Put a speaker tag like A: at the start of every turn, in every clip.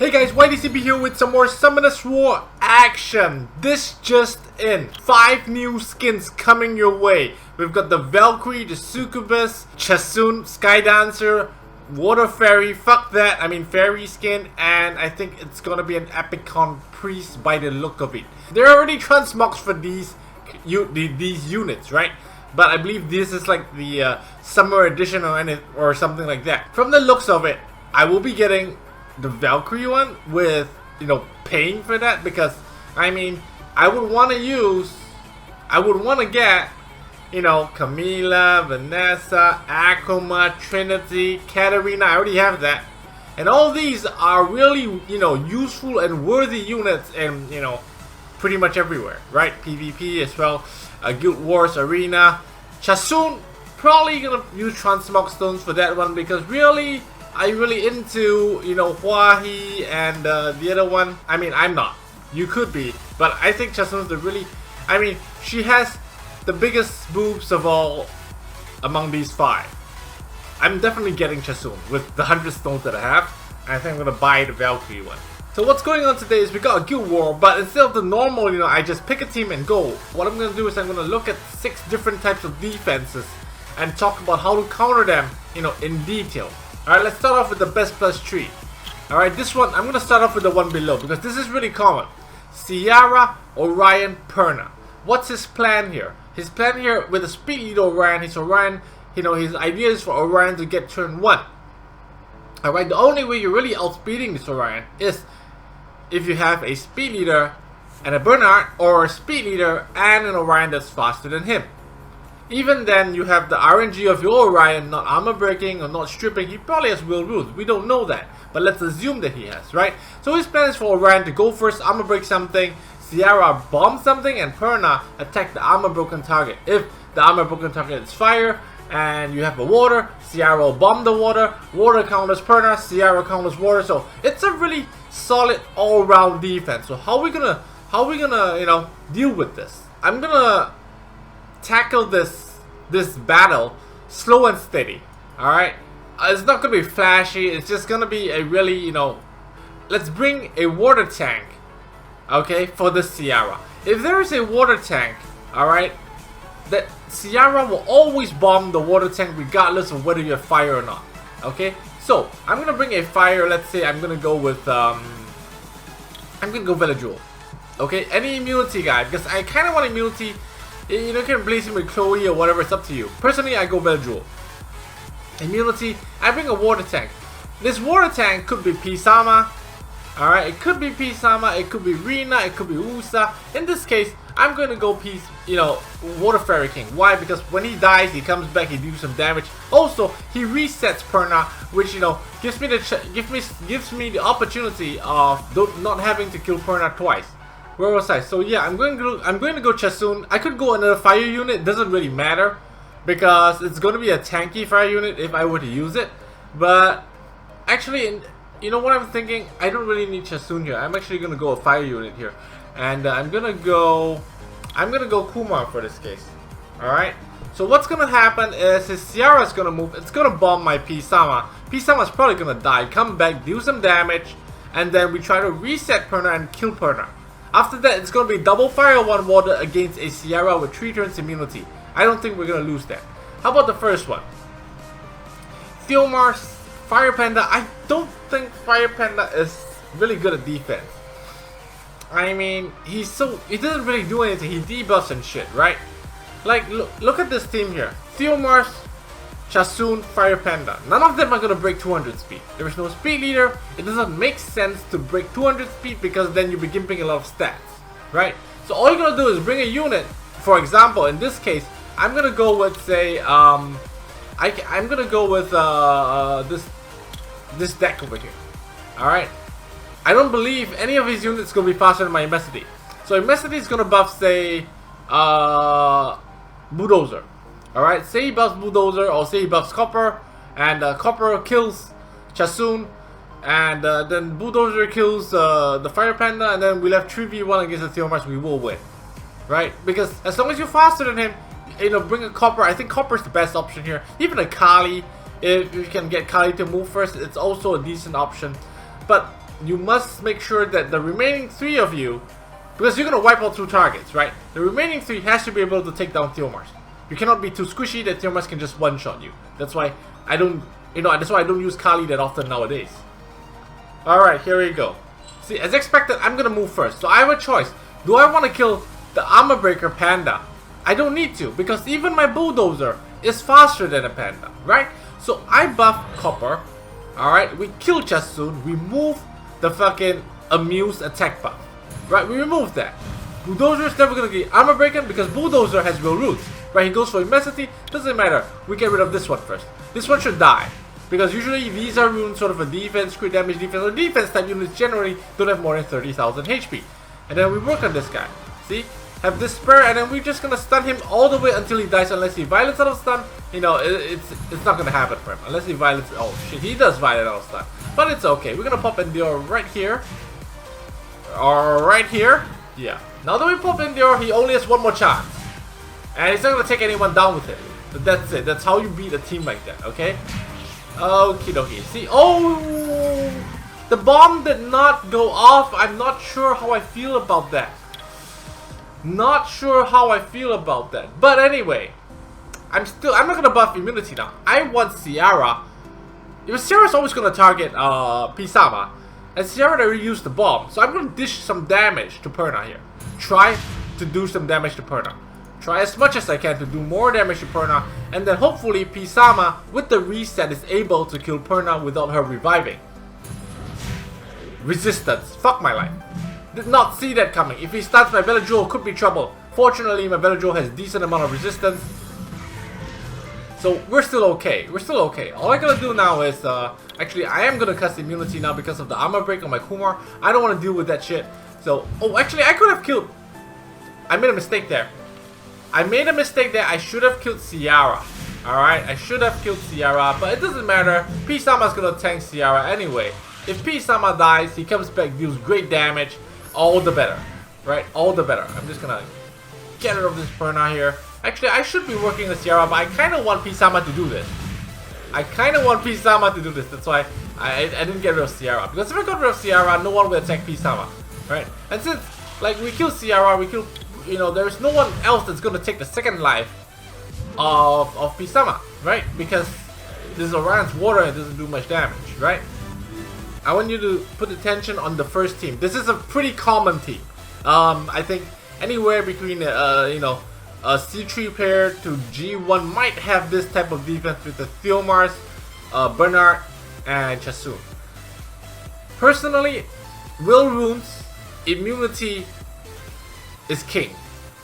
A: Hey guys, YDCB here with some more Summoners War action. This just in. 5 new skins coming your way. We've got the Valkyrie, the Succubus, Chasun, Sky Dancer, Water Fairy, fuck that, I mean Fairy skin, and I think it's gonna be an Epicon Priest by the look of it. There are already transmogs for these units, right? But I believe this is like the summer edition or something like that. From the looks of it, I will be getting the Valkyrie one with, paying for that, because I mean, I would want to get, Camilla, Vanessa, Akuma, Trinity, Katarina. I already have that, and all these are really, useful and worthy units, and pretty much everywhere, right? PvP as well, Guild Wars Arena. Chasun, probably gonna use Transmog Stones for that one, because really, I'm really into, Huahi and the other one. I mean, I'm not. You could be, but I think Chasun's the really, she has the biggest boobs of all among these 5. I'm definitely getting Chasun with the 100 stones that I have. I think I'm gonna buy the Valkyrie one. So what's going on today is we got a guild war, but instead of the normal, I just pick a team and go. What I'm gonna do is I'm gonna look at 6 different types of defenses and talk about how to counter them, in detail. Alright, let's start off with the best plus tree. Alright, this one, I'm gonna start off with the one below, because this is really common. Ciara, Orion, Perna. What's his plan here? His plan here with the speed leader Orion, his idea is for Orion to get turn 1. Alright, the only way you're really outspeeding this Orion is if you have a speed leader and a Bernard, or a speed leader and an Orion that's faster than him. Even then, you have the RNG of your Orion not armor breaking or not stripping. He probably has will rules. We don't know that, but let's assume that he has, right? So his plan is for Orion to go first, armor break something, Ciara bomb something, and Perna attack the armor broken target. If the armor broken target is fire and you have a water, Ciara will bomb the water. Water counters Perna, Ciara counters water. So it's a really solid all-round defense. So how we gonna deal with this? I'm gonna tackle this battle slow and steady. Alright, it's not gonna be flashy. It's just gonna be a really, let's bring a water tank, okay, for the Ciara. If there is a water tank, alright, that Ciara will always bomb the water tank regardless of whether you have fire or not. Okay, so I'm gonna bring a fire. Let's say I'm gonna go with I'm gonna go Velajuel. Okay, any immunity guy, because I kind of want immunity. You can replace him with Chloe or whatever, it's up to you. Personally, I go Velajuel. Immunity, I bring a water tank. This water tank could be Pisama. Alright, it could be Pisama, it could be Rina, it could be Usa. In this case, I'm going to go Water Fairy King. Why? Because when he dies, he comes back, he deals some damage. Also, he resets Perna, which gives me the opportunity of not having to kill Perna twice. Where was I? So yeah, I'm going to go Chasun. I could go another fire unit. It doesn't really matter, because it's going to be a tanky fire unit if I were to use it. But actually, you know what I'm thinking? I don't really need Chasun here. I'm actually going to go a fire unit here, and I'm gonna go Kumar for this case. All right. So what's gonna happen is his Ciara's gonna move. It's gonna bomb my Pisama. Pisama's probably gonna die. Come back, do some damage, and then we try to reset Perna and kill Perna. After that, it's going to be double fire 1 water against a Ciara with 3 turns immunity. I don't think we're going to lose that. How about the first one? Theomar's Fire Panda. I don't think Fire Panda is really good at defense. I mean, he doesn't really do anything. He debuffs and shit, right? Like, look at this team here. Theomar's, Chasun, Fire Panda. None of them are going to break 200 speed. There is no speed leader. It doesn't make sense to break 200 speed, because then you'll be gimping a lot of stats, right? So all you're going to do is bring a unit. For example, in this case, I'm going to go with, say, I'm going to go with this deck over here. Alright? I don't believe any of these units going to be faster than my Immensity. So Immensity is going to buff, say, Bulldozer. Alright, say he buffs Bulldozer, or say he buffs Copper, and Copper kills Chasun, and then Bulldozer kills the Fire Panda, and then we left 3v1 against the Theomars. We will win, right? Because as long as you're faster than him, bring a Copper. I think Copper is the best option here. Even a Kali, if you can get Kali to move first, it's also a decent option. But you must make sure that the remaining 3 of you, because you're gonna wipe out 2 targets, right? The remaining 3 has to be able to take down Theomars. You cannot be too squishy that Theomars can just one-shot you. That's why I don't, that's why I don't use Kali that often nowadays. Alright, here we go. See, as expected, I'm gonna move first. So I have a choice. Do I want to kill the Armor Breaker Panda? I don't need to, because even my Bulldozer is faster than a Panda, right? So I buff Copper. Alright, we kill Chasun. We move the fucking Amuse attack buff. Right, we remove that. Bulldozer is never gonna get Armor Breaker because Bulldozer has real roots. Right, he goes for Immensity. Doesn't matter. We get rid of this one first. This one should die. Because usually these are runes sort of a defense, crit damage defense, or defense type units generally don't have more than 30,000 HP. And then we work on this guy. See? Have this spur, and then we're just gonna stun him all the way until he dies unless he violence out of stun. It's not gonna happen for him. Unless he violence. Oh shit, he does violence out of stun. But it's okay. We're gonna pop Endure right here. Or right here. Yeah. Now that we pop Endure, he only has one more chance. And he's not gonna take anyone down with it. But that's it. That's how you beat a team like that, okay? Okie dokie. See, oh, the bomb did not go off. I'm not sure how I feel about that. Not sure how I feel about that. But anyway, I'm not gonna buff immunity now. I want Ciara. If Ciara's always gonna target Pisama, and Ciara already used the bomb, so I'm gonna dish some damage to Perna here. Try to do some damage to Perna. Try as much as I can to do more damage to Perna, and then hopefully Pisama with the reset is able to kill Perna without her reviving. Resistance. Fuck my life. Did not see that coming. If he starts my Velajuel, could be trouble. Fortunately, my Velajuel has decent amount of resistance. So we're still okay. We're still okay. All I gotta do now is, actually I am gonna cast immunity now because of the armor break on my Kumar. I don't want to deal with that shit. So, oh actually I could have killed. I made a mistake there. I made a mistake there. I should have killed Ciara. Alright, I should have killed Ciara, but it doesn't matter. P-Sama's gonna tank Ciara anyway. If P-Sama dies, he comes back, deals great damage. All the better. Right? All the better. I'm just gonna get rid of this Perna here. Actually, I should be working with Ciara, but I kind of want P-Sama to do this. I kind of want P-Sama to do this. That's why I didn't get rid of Ciara. Because if I got rid of Ciara, no one will attack P-Sama. Right? And since, like, we kill Ciara, we kill... there's no one else that's gonna take the second life of Pisama, right? Because this is Orion's water and it doesn't do much damage, right? I want you to put attention on the first team. This is a pretty common team. I think anywhere between a C3 pair to G1 might have this type of defense with the Theomars, Bernard, and Chasun. Personally, Will Runes, immunity is king.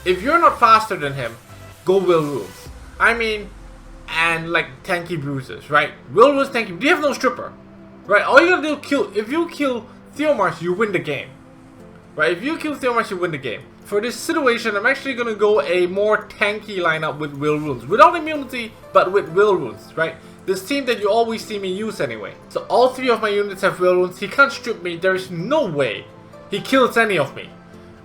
A: If you're not faster than him, go Will Rules. I mean, and like tanky bruises, right? Will Rules tanky. You have no stripper, right? All you gotta do kill. If you kill Theomars, you win the game, right? If you kill Theomars, you win the game. For this situation, I'm actually gonna go a more tanky lineup with Will Rules, without immunity, but with Will Rules, right? This team that you always see me use anyway. So all 3 of my units have Will Rules. He can't strip me. There is no way he kills any of me.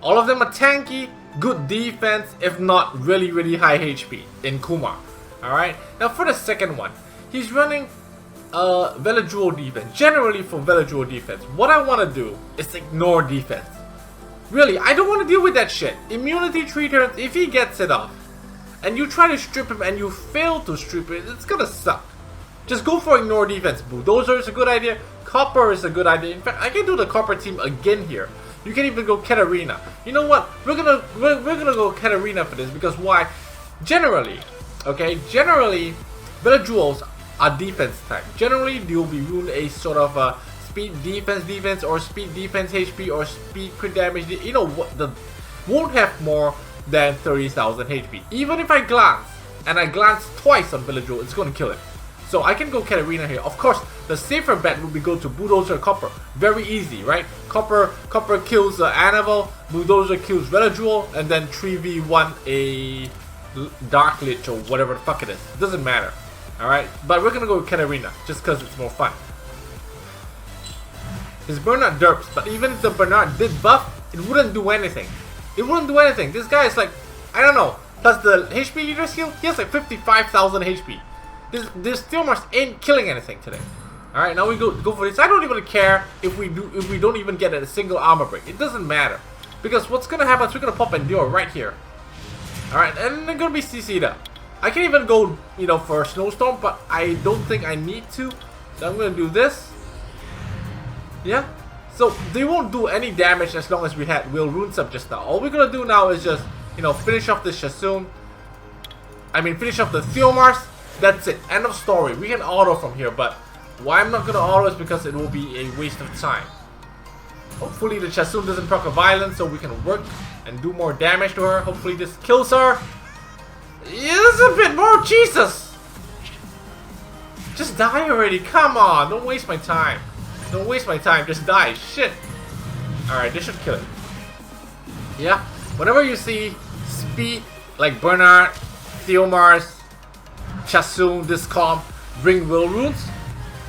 A: All of them are tanky, good defense, if not really, really high HP in Kumar. Alright? Now for the second one, he's running Velajuel defense. Generally for Velajuel defense, what I want to do is ignore defense. Really, I don't want to deal with that shit. Immunity 3 turns, if he gets it off, and you try to strip him and you fail to strip it, it's gonna suck. Just go for ignore defense. Bulldozer is a good idea. Copper is a good idea. In fact, I can do the Copper team again here. You can even go Katarina. You know what? We're gonna go Katarina for this because why? Generally, okay. Generally, Velajuels are defense type. Generally, they will be ruled a sort of a speed defense or speed defense HP or speed crit damage. You know what? Won't have more than 30,000 HP. Even if I glance and I glance twice on Velajuel, it's gonna kill it. So I can go Katarina here. Of course, the safer bet would be go to Bulldozer Copper. Very easy, right? Copper kills Annabelle, Bulldozer kills Velajuel, and then 3v1 a Dark Lich or whatever the fuck it is. Doesn't matter. Alright? But we're gonna go with Katarina, just because it's more fun. His Bernard derps, but even if the Bernard did buff, it wouldn't do anything. It wouldn't do anything. This guy is like, I don't know. Plus the HP he just healed, he has like 55,000 HP. This Theomars ain't killing anything today. Alright, now we go for this. I don't even care if we don't even get a single armor break. It doesn't matter. Because what's gonna happen is we're gonna pop Endure right here. Alright, and they're gonna be CC'd up. I can even go, you know, for a snowstorm, but I don't think I need to. So I'm gonna do this. Yeah. So they won't do any damage as long as we had Will Runes up just now. All we're gonna do now is just, you know, finish off the Shasun. I mean, finish off the Theomars. That's it. End of story. We can auto from here, but why I'm not gonna auto is because it will be a waste of time. Hopefully the Shasun doesn't proc a violence, so we can work and do more damage to her. Hopefully this kills her. Yes, a bit more. Jesus! Just die already. Come on. Don't waste my time. Don't waste my time. Just die. Shit. Alright, this should kill it. Yeah. Whenever you see speed like Bernard, Theomars, Shasun, this comp bring Will Runes,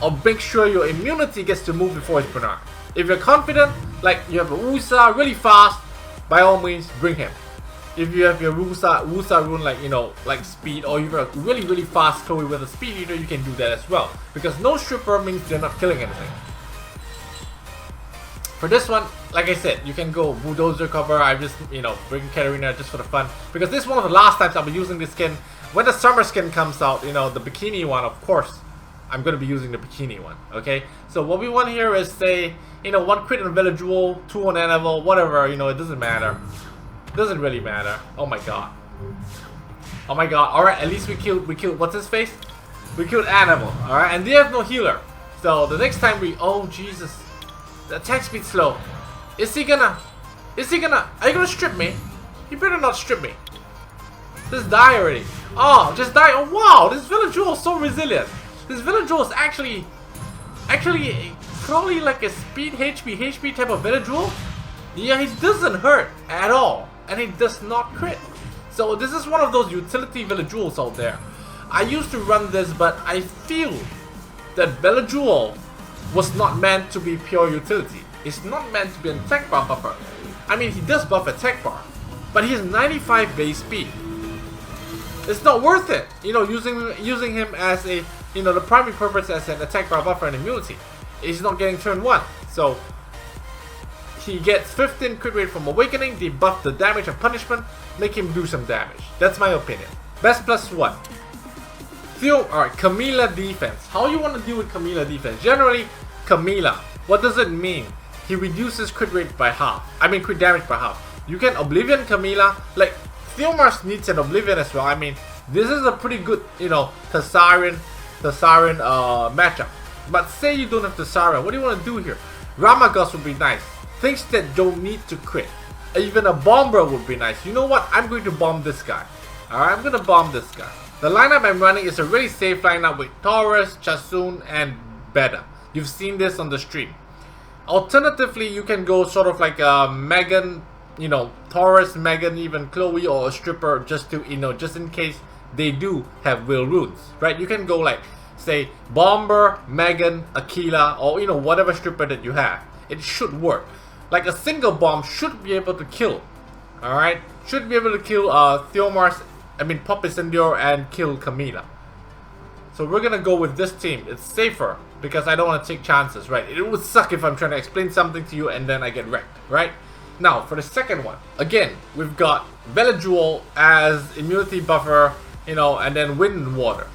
A: or make sure your immunity gets to move before it's Bernard. If you're confident, like you have a Wusa really fast, by all means bring him. If you have your Wusa rune like, you know, like speed, or you have a really fast Chloe with a speed eater, you can do that as well. Because no stripper means they're not killing anything. For this one, like I said, you can go Bulldozer cover. I just, you know, bring Katarina just for the fun. Because this is one of the last times I'll be using this skin. When the summer skin comes out, you know, the bikini one, of course, I'm going to be using the bikini one, okay? So what we want here is, say, you know, 1 crit on Velajuel, 2 on Animal, whatever, you know, it doesn't matter. It doesn't really matter. Oh my god. Oh my god. Alright, at least we killed, what's his face? We killed Animal, alright? And they have no healer. So the next time we, oh Jesus. The attack speed's slow. Are you gonna strip me? You better not strip me. Just die already. Oh, just die. Oh wow, this Velajuel is so resilient. This Velajuel is actually probably like a speed HP type of Velajuel. Yeah, he doesn't hurt at all, and he does not crit. So this is one of those utility Velajuels out there. I used to run this, but I feel that Velajuel was not meant to be pure utility. It's not meant to be an attack bar buffer. I mean, he does buff attack bar, but he has 95 base speed. It's not worth it, you know, using him as a, you know, the primary purpose as an attack bar buffer and immunity. He's not getting turn 1, so he gets 15 crit rate from Awakening. They buff the damage and punishment, make him do some damage. That's my opinion. Best plus what? Alright, Camilla defense. How you want to deal with Camilla defense? Generally, Camilla, what does it mean? He reduces crit rate by half. I mean crit damage by half. You can Oblivion Camilla. Like, Theomars needs an Oblivion as well. I mean, this is a pretty good, you know, Thessarian matchup. But say you don't have Thessarian, what do you want to do here? Ramagos would be nice. Things that don't need to crit. Even a Bomber would be nice. You know what? I'm going to bomb this guy. Alright, I'm going to bomb this guy. The lineup I'm running is a really safe lineup with Taurus, Shasun, and Beta. You've seen this on the stream. Alternatively, you can go sort of like a Megan, you know, Taurus, Megan, even Chloe, or a stripper, just to, you know, just in case they do have Will Runes, right? You can go like, say, Bomber, Megan, Aquila, or, you know, whatever stripper that you have. It should work. Like a single bomb should be able to kill. Alright? Should be able to kill Theomars, I mean Popis Endure, and kill Camilla. So we're gonna go with this team. It's safer because I don't want to take chances, right? It would suck if I'm trying to explain something to you and then I get wrecked, right? Now for the second one, again, we've got Velajuel as immunity buffer, you know, and then Wind and Water.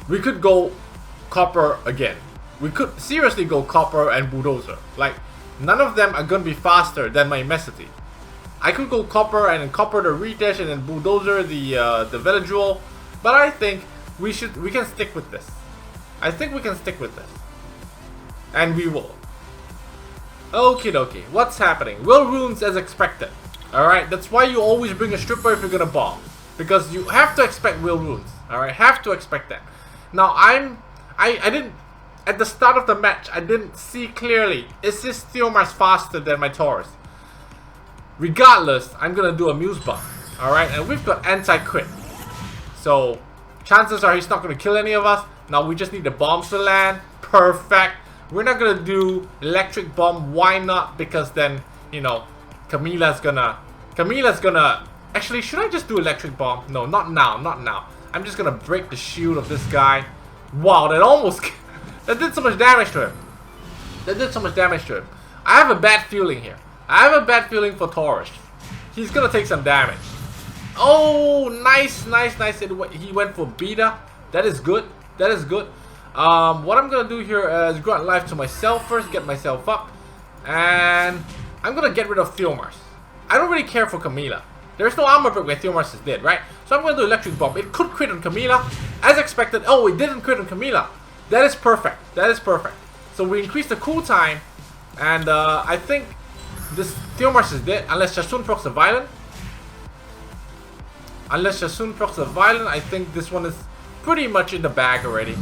A: We could go Copper again. We could seriously go Copper and Bulldozer. Like, none of them are gonna be faster than my Messity. I could go Copper and then Copper the Redash and then Bulldozer the Velajuel, but I think we can stick with this. I think we can stick with this. And we will. Okie dokie, what's happening? Will Runes as expected. Alright, that's why you always bring a stripper if you're gonna bomb. Because you have to expect Will Runes. Alright, have to expect that. Now I didn't, at the start of the match, I didn't see clearly, is this Theomars faster than my Taurus? Regardless, I'm gonna do a Muse buff. Alright, and we've got anti-crit. So, chances are he's not gonna kill any of us. Now we just need the bombs to land. Perfect. We're not gonna do electric bomb. Why not? Because then, you know, Camilla's gonna... Actually, should I just do electric bomb? No, not now, not now. I'm just gonna break the shield of this guy. Wow, that almost That did so much damage to him. That did so much damage to him. I have a bad feeling here. I have a bad feeling for Taurus. He's gonna take some damage. Oh, nice, nice, nice. He went for beta. That is good. That is good. What I'm gonna do here is grant life to myself first, get myself up, and I'm gonna get rid of Theomars. I don't really care for Camilla. There's no armor break when Theomars is dead, right? So I'm gonna do electric bomb. It could crit on Camilla, as expected. Oh, it didn't crit on Camilla. That is perfect. That is perfect. So we increase the cool time, and I think this Theomars is dead unless Chasun procs the violent. Unless Chasun procs the violent, I think this one is pretty much in the bag already.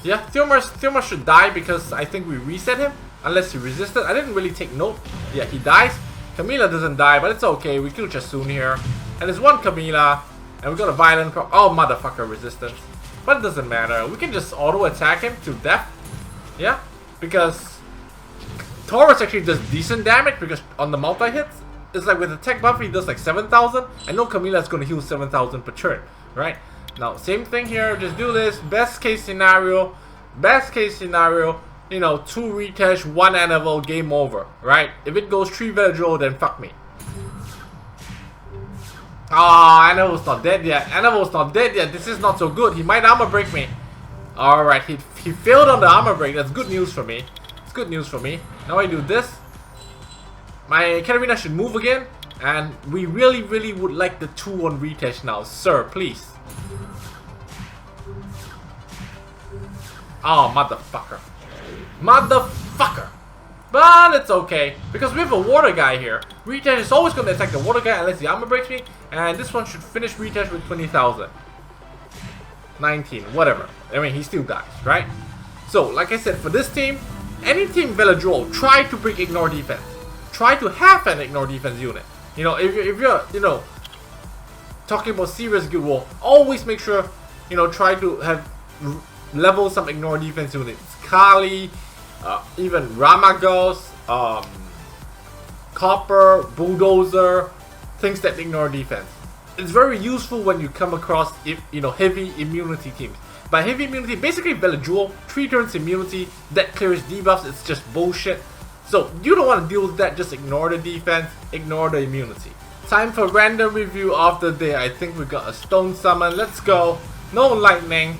A: Yeah, Theomars should die because I think we reset him. Unless he resisted. I didn't really take note. Yeah, he dies. Camilla doesn't die, but it's okay. We kill Chasun here. And there's one Camilla. And we got a violent proc. Oh, motherfucker, resistance. But it doesn't matter. We can just auto attack him to death. Yeah, because Taurus actually does decent damage because on the multi-hits, it's like with the tech buff, he does like 7,000. I know Camilla is going to heal 7,000 per turn, right? Now, same thing here. Just do this. Best case scenario, you know, 2 retouch, 1 animal, game over, right? If it goes 3 Velajuel, then fuck me. Ah, Animal's not dead yet. Animal's not dead yet. This is not so good. He might armor break me. Alright, he failed on the armor break. That's good news for me. It's good news for me. Now I do this. My Katarina should move again. And we really, really would like the 2 on retouch now. Sir, please. Oh, motherfucker. Motherfucker. But it's okay. Because we have a water guy here. Retouch is always going to attack the water guy unless the armor breaks me. And this one should finish retouch with 20,000. 19, whatever. I mean, he still dies, right? So, like I said, for this team, any team Velajuel, try to bring ignore defense. Try to have an ignore defense unit. You know, if you're, you know, talking about serious guild war, always make sure, you know, try to have level some ignore defense units. Kali, even Ramagos, Copper, Bulldozer, things that ignore defense. It's very useful when you come across, you know, heavy immunity teams. By heavy immunity, basically Velajuel, 3 turns immunity, that clears debuffs, it's just bullshit. So you don't want to deal with that, just ignore the defense, ignore the immunity. Time for random review of the day. I think we got a stone summon, let's go. No lightning.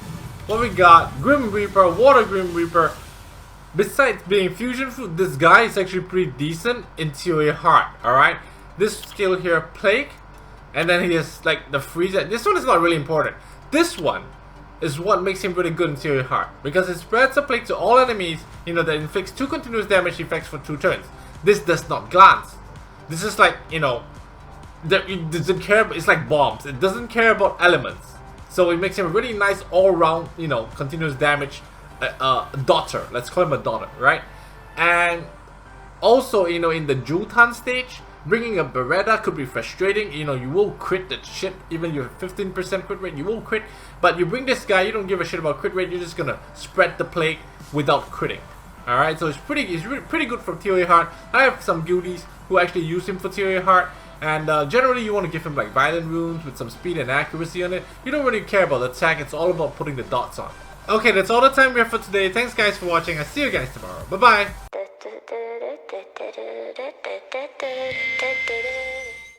A: What we got? Grim Reaper, Water Grim Reaper. Besides being fusion food, this guy is actually pretty decent. Interior Heart, alright? This skill here, Plague. And then he has like the freeze. This one is not really important. This one is what makes him really good in Interior Heart. Because it spreads a plague to all enemies, you know, that inflicts 2 continuous damage effects for 2 turns. This does not glance. This is like, you know, it doesn't care, it's like bombs. It doesn't care about elements. So it makes him a really nice all-round, you know, continuous damage daughter. Let's call him a daughter, right? And also, you know, in the Jultan stage, bringing a Beretta could be frustrating. You know, you will crit that shit. Even you have 15% crit rate, you will crit. But you bring this guy, you don't give a shit about crit rate. You're just gonna spread the plague without critting. Alright, so it's really pretty good for Interior Heart. I have some guildies who actually use him for Interior Heart. And generally you want to give him like violent runes with some speed and accuracy on it. You don't really care about attack, it's all about putting the dots on. Okay, that's all the time we have for today. Thanks guys for watching. I'll see you guys tomorrow. Bye bye.